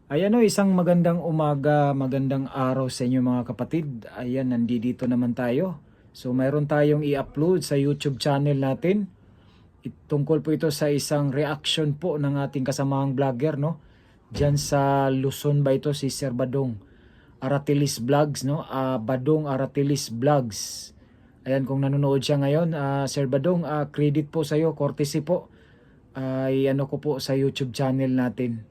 Ayan o, isang magandang umaga, magandang araw sa inyo mga kapatid. Ayan, nandito naman tayo. So mayroon tayong i-upload sa YouTube channel natin. Tungkol po ito sa isang reaction po ng ating kasamahang vlogger, no? Diyan sa Luzon ba ito, si Sir Badong Aratilis Vlogs, no? Badong Aratilis Vlogs. Ayan, kung nanonood siya ngayon, Sir Badong, credit po sa iyo, courtesy po. Ano ko po sa YouTube channel natin.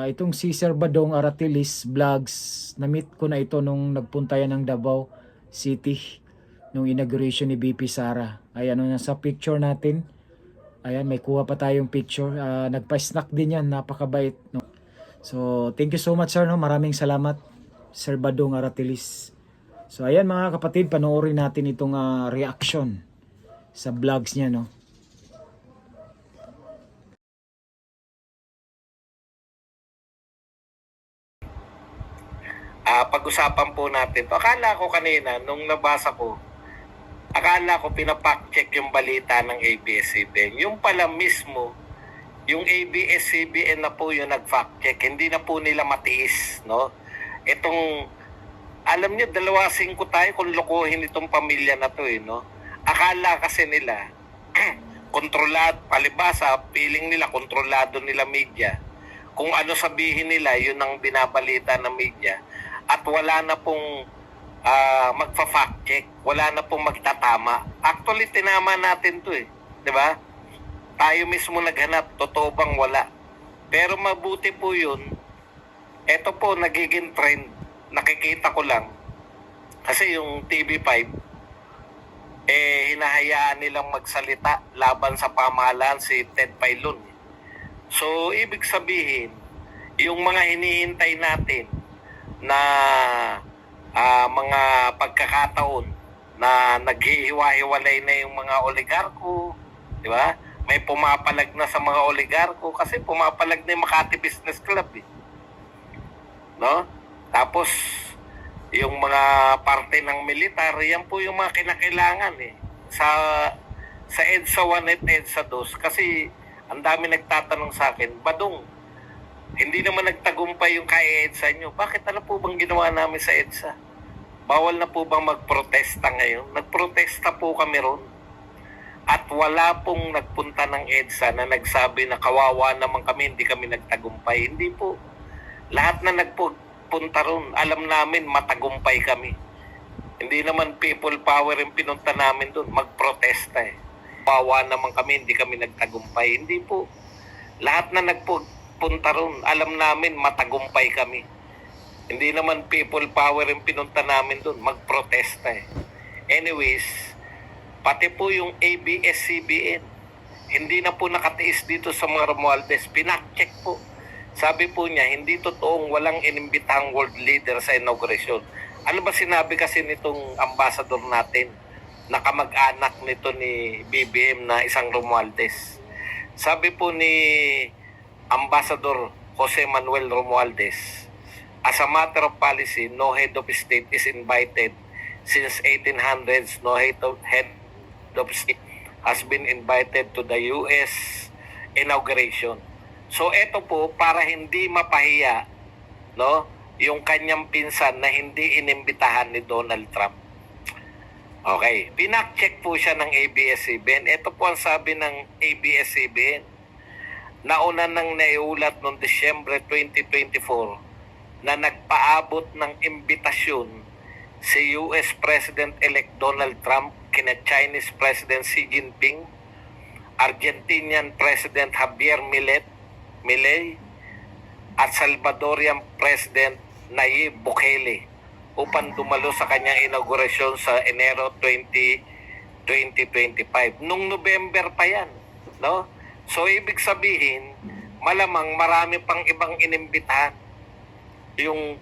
Itong si Sir Badong Aratilis Vlogs, na-meet ko na ito nung nagpunta yan ng Davao City nung inauguration ni BP Sara. Ayan, nasa picture natin. Ayan, may kuha pa tayong picture. Nagpa-snack din yan, napakabait. No? So, thank you so much sir. No? Maraming salamat, Sir Badong Aratilis. So, ayan mga kapatid, panoorin natin itong reaction sa vlogs niya. No? Pag-usapan po natin to. Akala ko kanina, nung nabasa ko, akala ko pinapack-check yung balita ng ABS-CBN. Yung pala mismo, yung ABS-CBN na po yung nag-fact-check. Hindi na po nila matiis, no? Itong, alam niyo, 2-5 tayo kung lokohin itong pamilya na to, no? Akala kasi nila, kontrolado, palibasa, feeling nila, kontrolado nila media. Kung ano sabihin nila, yun ang binabalita ng media. At wala na pong magfa-fact check, wala na pong magtatama. Actually, tinama natin to di ba? Tayo mismo naghanap, totoo bang wala? Pero mabuti po yun, eto po, nagiging trend, nakikita ko lang. Kasi yung TV5, hinahayaan nilang magsalita laban sa pamahalaan si Ted Filon. So, ibig sabihin, yung mga hinihintay natin na mga pagkakataon na naghihiwa-hiwalay na yung mga oligarko, di ba? May pumapalag na sa mga oligarko kasi pumapalag na yung Makati Business Club, no? Tapos yung mga parte ng militar, yan po yung mga kinakailangan sa EDSA 1 at EDSA 2 kasi ang dami nagtatanong sa akin, Badong, hindi naman nagtagumpay yung kay EDSA nyo. Bakit ano po bang ginawa namin sa EDSA? Bawal na po bang magprotesta ngayon? Nagprotesta po kami ron. At wala pong nagpunta ng EDSA na nagsabi na kawawa naman kami, hindi kami nagtagumpay. Hindi po. Lahat na nagpunta ron, alam namin matagumpay kami. Hindi naman people power yung pinunta namin doon, magprotesta Kawawa naman kami, hindi kami nagtagumpay. Hindi po. Lahat na nagpunta ron, alam namin matagumpay kami. Hindi naman people power yung pinunta namin doon, magprotesta Anyways, pati po yung ABS-CBN, hindi na po nakatiis dito sa mga Romualdez. Pinacheck po. Sabi po niya, hindi totoong walang inimbitang world leader sa inauguration. Ano ba sinabi kasi nitong ambassador natin, na kamag-anak nito ni BBM na isang Romualdez? Sabi po ni Ambassador Jose Manuel Romualdez, as a matter of policy, no head of state is invited. Since 1800s, no head of state has been invited to the U.S. inauguration. So ito po, para hindi mapahiya, no, yung kanyang pinsan na hindi inimbitahan ni Donald Trump. Okay, pinak-check po siya ng ABS-CBN. Ito po ang sabi ng ABS-CBN. Nauna nang naiulat noong Disyembre 2024 na nagpaabot ng imbitasyon si US President-elect Donald Trump kina Chinese President Xi Jinping, Argentinian President Javier Milei, at Salvadorian President Nayib Bukele upang dumalo sa kanyang inaugurasyon sa Enero 2025. Nung November pa yan, no? So, ibig sabihin, malamang marami pang ibang inimbitahan yung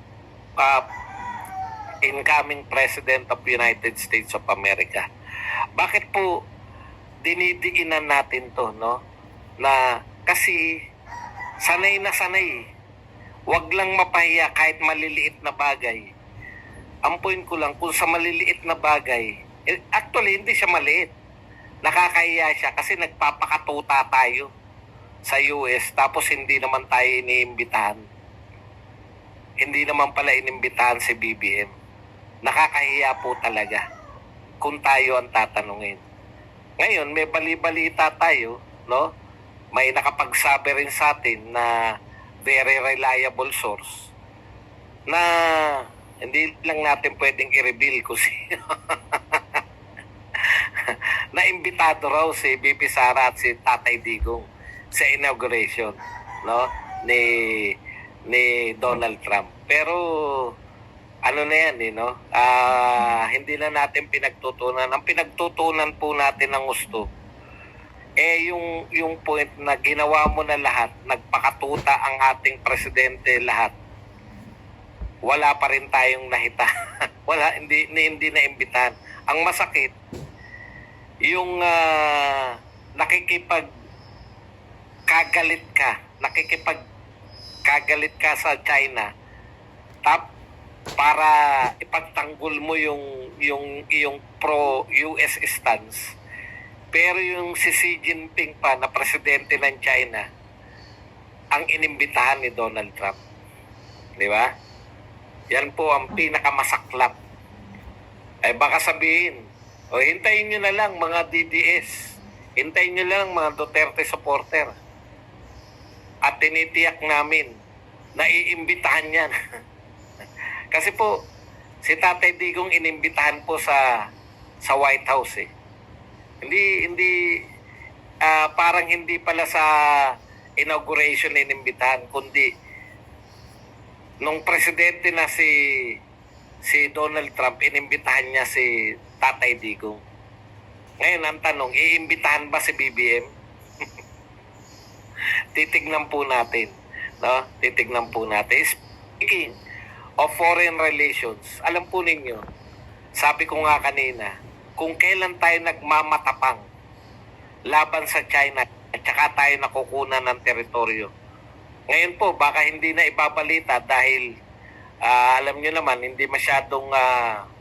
incoming President of United States of America. Bakit po dinidiinan natin to, no? Na kasi sanay na sanay. Huwag lang mapahiya kahit maliliit na bagay. Ang point ko lang, kung sa maliliit na bagay, actually hindi siya maliit. Nakakahiya siya kasi nagpapakatuta tayo sa US tapos hindi naman tayo iniimbitahan. hindi naman pala inimbitahan si BBM. Nakakahiya po talaga kung tayo ang tatanungin. Ngayon, may bali-balita tayo, no? May nakapagsabi rin sa atin na very reliable source na hindi lang natin pwedeng i-reveal kung sino. Na-imbitado raw si BP Sara at si Tatay Digong sa inauguration, no? Ni Donald Trump. Pero ano na yan, no? Hindi na natin pinagtutunan. Ang pinagtutunan po natin ng gusto yung point na ginawa mo na lahat, nagpakatuta ang ating presidente lahat. Wala pa rin tayong nahita. Wala, hindi na imbitahan. Ang masakit, yung nakikipagkagalit ka sa China para ipagtanggol mo yung pro-US stance. Pero yung si Xi Jinping pa na presidente ng China ang inimbitahan ni Donald Trump. Di ba? Yan po ang pinakamasaklap. Ay baka sabihin, hintayin nyo na lang mga DDS. Hintayin nyo lang mga Duterte supporter. At tinitiyak namin na iimbitahan yan. Kasi po, si Tatay Digong inimbitahan po sa White House eh. Parang hindi pala sa inauguration inimbitahan, kundi nung presidente na si Donald Trump, inimbitahan niya si Tatay Digong. Ngayon ang tanong, iimbitahan ba si BBM? Titignan po natin, no? Titignan po natin. Speaking of foreign relations, alam po ninyo, sabi ko nga kanina, kung kailan tayo nagmamatapang laban sa China at saka tayo nakukunan ng teritoryo. Ngayon po, baka hindi na ibabalita dahil alam nyo naman, hindi masyadong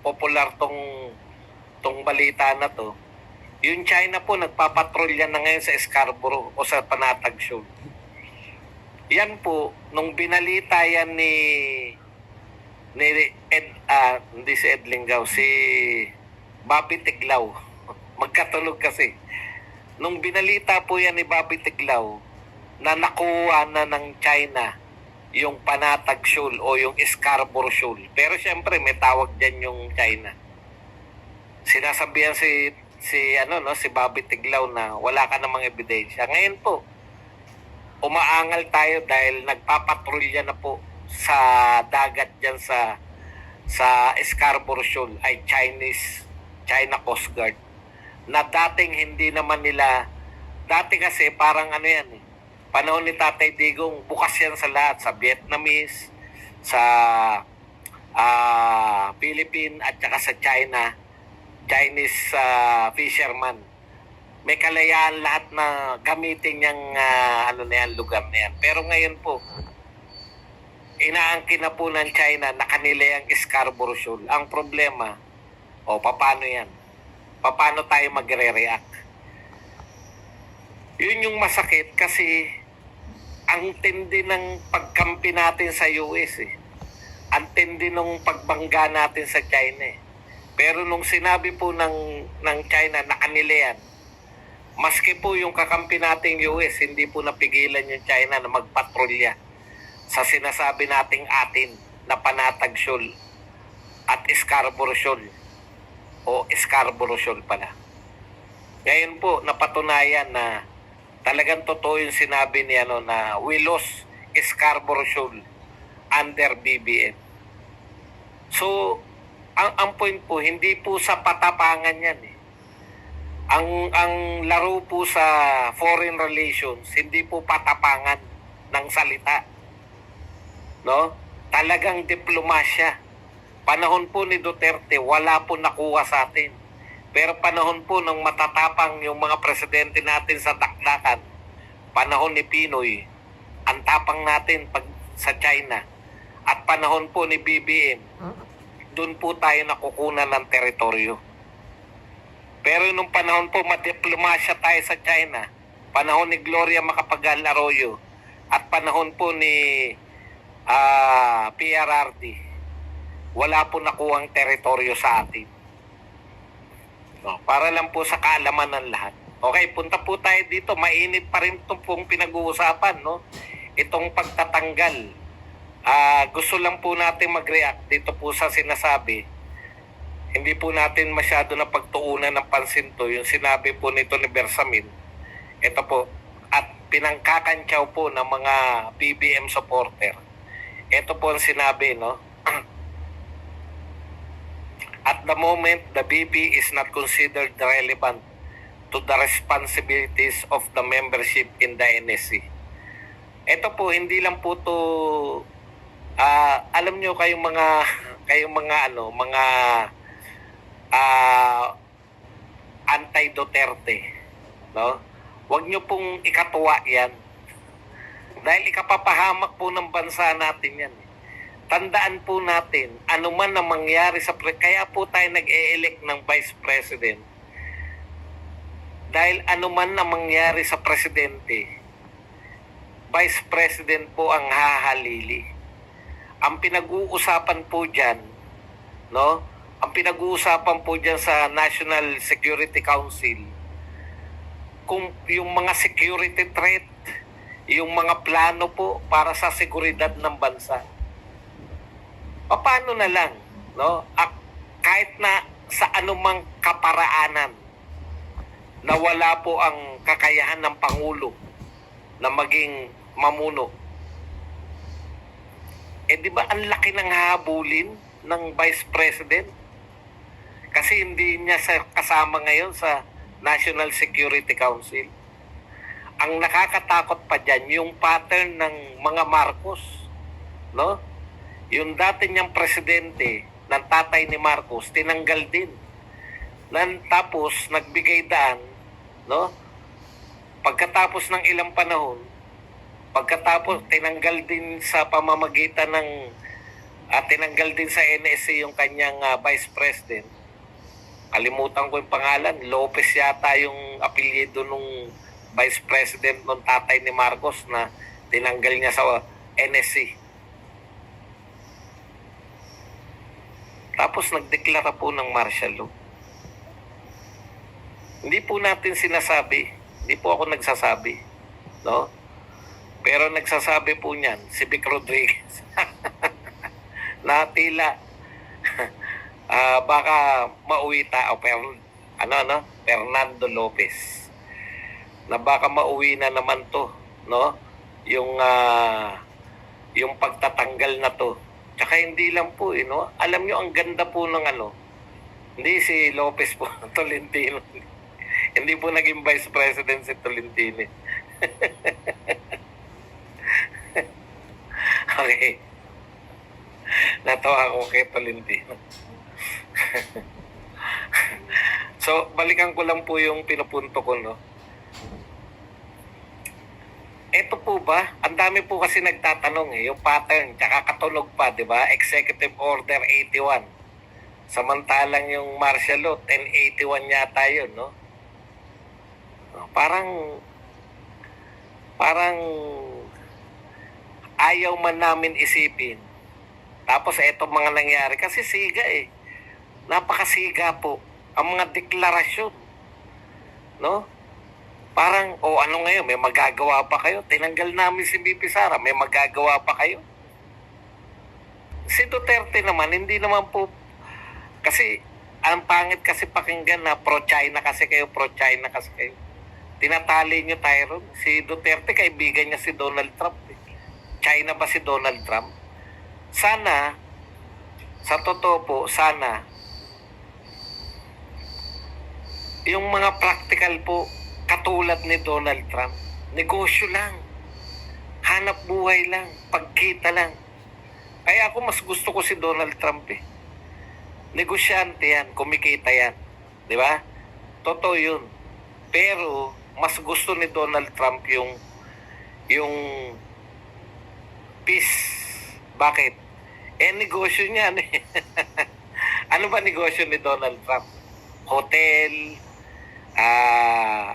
popular tong balita na to. Yung China po, nagpapatrolya na ngayon sa Scarborough o sa Panatag Shoal. Yan po, nung binalita yan hindi si Ed Lingaw, si Bobby Tiglao. Magkatulog kasi. Nung binalita po yan ni Bobby Tiglao na nakuha na ng China yung Panatag Shoal o yung Scarborough Shoal. Pero syempre may tawag dyan yung China. Sinasabihan si Bobby Tiglao na wala ka namang ebidensya. Ngayon po, umaangal tayo dahil nagpapatrolya na po sa dagat dyan sa Scarborough Shoal ay China Coast Guard na dating hindi naman nila, dati kasi parang yan panahon ni Tatay Digong, bukas yan sa lahat, sa Vietnamese, sa Philippine at saka sa Chinese fisherman. May kalayaan lahat na gamitin yung lugar na yan. Pero ngayon po, inaangkin na po ng China na kanila yung Scarborough Shoal. Ang problema, paano yan? Paano tayo magre-react? Yun yung masakit kasi ang tindi ng pagkampi natin sa US eh. Ang tindi ng pagbangga natin sa China eh. Pero nung sinabi po ng China na kanila yan, maski po yung kakampi nating US, hindi po napigilan yung China na magpatrolya sa sinasabi nating atin na Panatag Shoal at Scarborough Shoal o Scarborough Shoal pala. Ngayon po, napatunayan na talagang totoo yung sinabi niya na we lost Scarborough Shoal under BBM. So, ang point po, hindi po sa patapangan yan eh. Ang laro po sa foreign relations, hindi po patapangan ng salita. No? Talagang diplomasya. Panahon po ni Duterte, wala po nakuha sa atin. Pero panahon po ng matatapang yung mga presidente natin sa dakdakan, panahon ni Pinoy, ang tapang natin sa China, at panahon po ni BBM, doon po tayo nakukunan ng teritoryo. Pero nung panahon po, madiplomasya tayo sa China, panahon ni Gloria Macapagal Arroyo, at panahon po ni PRRD, wala po nakuhang teritoryo sa atin. No, para lang po sa kaalaman ng lahat. Okay, punta po tayo dito. Mainit pa rin itong pong pinag-uusapan, no? Itong pagtatanggal. Gusto lang po natin mag-react dito po sa sinasabi. Hindi po natin masyado na pagtuunan ng pansin to. Yung sinabi po nito ni Bersamin. Ito po. At pinangkakantyaw po ng mga BBM supporter. Ito po ang sinabi, no? At the moment, the BP is not considered relevant to the responsibilities of the membership in the NSC. Ito po, hindi lang po to, alam nyo kayong mga anti-Duterte, no? Huwag nyo pong ikatuwa yan. Dahil ikapapahamak po ng bansa natin yan. Tandaan po natin, ano man na mangyari kaya po tayo nag-e-elect ng Vice President. Dahil ano man na mangyari sa Presidente, Vice President po ang hahalili. Ang pinag-uusapan po dyan, no? Ang pinag-uusapan po dyan sa National Security Council, kung yung mga security threat, yung mga plano po para sa seguridad ng bansa. Paano na lang, no? Kahit na sa anumang kaparaanan na wala po ang kakayahan ng Pangulo na maging mamuno. Di ba ang laki ng habulin ng Vice President? Kasi hindi niya kasama ngayon sa National Security Council. Ang nakakatakot pa dyan, yung pattern ng mga Marcos, no? Yung dati niyang presidente ng tatay ni Marcos, tinanggal din. Tapos, nagbigay daan, no? Pagkatapos ng ilang panahon, tinanggal din sa pamamagitan ng, tinanggal din sa NSC yung kanyang vice president. Kalimutan ko yung pangalan, Lopez yata yung apelyido nung vice president ng tatay ni Marcos na tinanggal niya sa NSC. Tapos nagdeklara po ng martial law. Hindi po natin sinasabi, hindi po ako nagsasabi, no? Pero nagsasabi po niyan si Vic Rodriguez na tila baka mauwi Fernando Lopez na baka mauwi na naman to, no? Yung pagtatanggal na to. Tsaka hindi lang po, no? Alam nyo, ang ganda po ng hindi si Lopez po, Tolentino. Hindi po naging vice president si Tolentino. Okay. Natawa ako kay Tolentino. So, balikan ko lang po yung pinupunto ko, no? Ito po ba, ang dami po kasi nagtatanong yung pattern, tsaka katunog pa, di ba? Executive Order 81. Samantalang yung martial law, 1081 yata yun, no? Parang ayaw man namin isipin. Tapos eto mga nangyari, kasi siga napakasiga po. Ang mga deklarasyon, no? Parang, ano ngayon, may magagawa pa kayo? Tinanggal namin si BP Sara, may magagawa pa kayo? Si Duterte naman, hindi naman po, kasi, ang pangit kasi pakinggan na pro-China kasi kayo. Tinatali nyo tayo ron. Si Duterte, kaibigan niya si Donald Trump. China ba si Donald Trump? Sana, sa totoo po, yung mga practical po, katulad ni Donald Trump, negosyo lang, hanap buhay lang, pagkita lang. Kaya ako mas gusto ko si Donald Trump Negosyante yan, kumikita yan. Di ba? Totoo yun. Pero, mas gusto ni Donald Trump yung peace. Bakit? Negosyo niya. Ano ba negosyo ni Donald Trump? Hotel,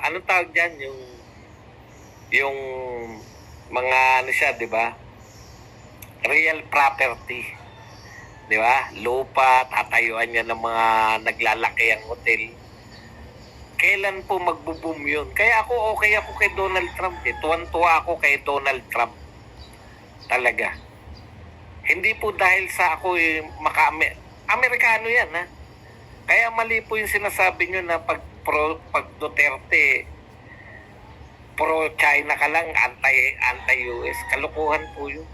anong tawag dyan? Yung mga siya, di ba? real property. Di ba? Lupa, tatayuan niya ng mga naglalaki ang hotel. Kailan po magbo-boom yun? Kaya ako okay ako kay Donald Trump. Tuwan-tuwa ako kay Donald Trump. Talaga. Hindi po dahil sa ako Amerikano yan, ha? Kaya mali po yung sinasabi nyo na pag Duterte, pro-China ka lang, anti-US. Kalukuhan po yun.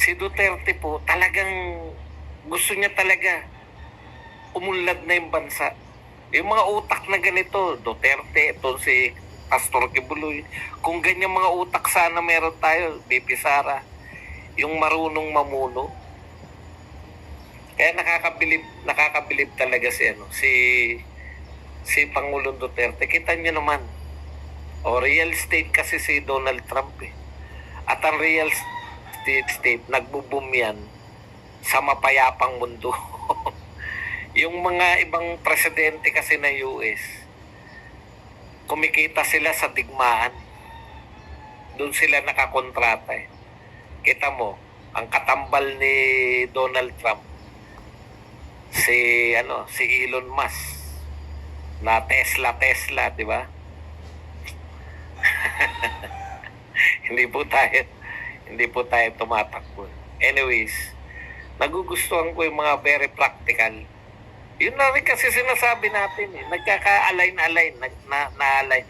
Si Duterte po, talagang gusto niya talaga umunlad na yung bansa. Yung mga utak na ganito, Duterte, ito si Pastor Kibuloy, kung ganyan mga utak sana meron tayo, BP Sara, yung marunong mamuno. Kaya nakakabilib talaga si Pangulong Duterte. Kita niyo naman, real estate kasi si Donald Trump eh. At ang real state, nagbo-boom yan sa mapayapang mundo. Yung mga ibang presidente kasi ng US, kumikita sila sa digmaan. Doon sila nakakontrata eh. Kita mo, ang katambal ni Donald Trump, si Elon Musk, na Tesla, di ba? Hindi po tayo tumatakbo. Anyways, nagugustuhan ko yung mga very practical. Yun na rin kasi sinasabi natin eh. Nagkaka-align-align, na-align.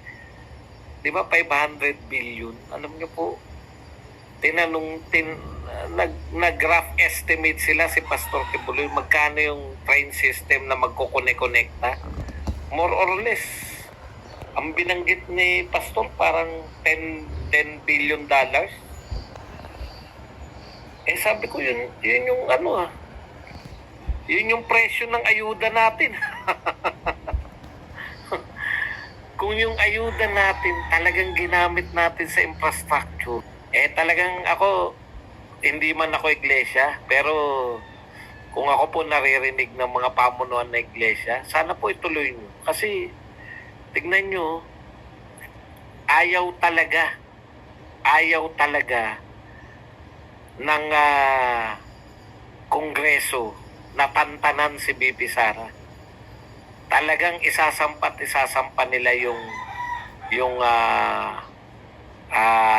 Di ba 500 billion? Alam niyo po, nag-rough estimate sila si Pastor Kibuloy, magkano yung train system na magkukonekta. More or less, ang binanggit ni Pastor parang $10 billion. Sabi ko yun yung yun yung presyo ng ayuda natin. Kung yung ayuda natin talagang ginamit natin sa infrastructure, talagang hindi man ako iglesia, pero kung ako po naririnig ng mga pamunuan na iglesia, sana po ituloy nyo. Kasi, tignan nyo, ayaw talaga ng Kongreso na tantanan si BP Sara. Talagang isasampa nila yung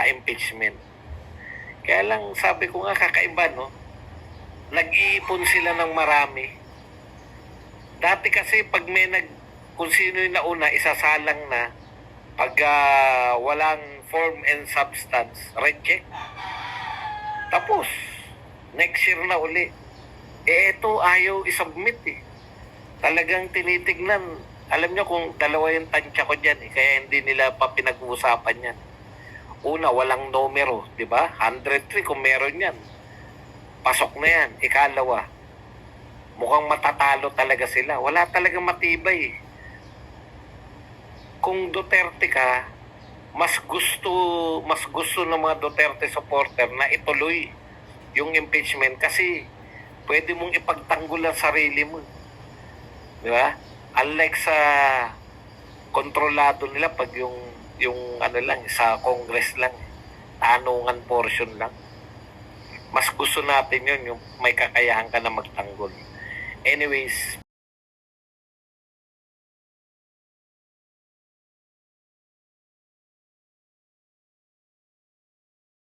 impeachment. Kaya lang sabi ko nga kakaiba, no? Nag-iipon sila ng marami. Dati kasi pag kung sino yung nauna, isasalang na. Pag walang form and substance, reject. Tapos, next year na uli. Ito ayaw isubmit eh. Talagang tinitignan. Alam niyo kung dalawa yung tansya ko dyan eh, kaya hindi nila pa pinag-uusapan yan. Una, walang numero, di ba? 103 kung meron yan. Pasok na yan. Ikalawa, mukhang matatalo talaga sila. Wala talagang matibay eh. Kung Duterte ka, mas gusto ng mga Duterte supporter na ituloy yung impeachment kasi pwede mong ipagtanggol ang sarili mo. Di ba? Unlike sa kontrolado nila pag yung lang, sa Congress lang, tanungan portion lang. Mas gusto natin yun, yung may kakayahan ka na magtanggol. Anyways,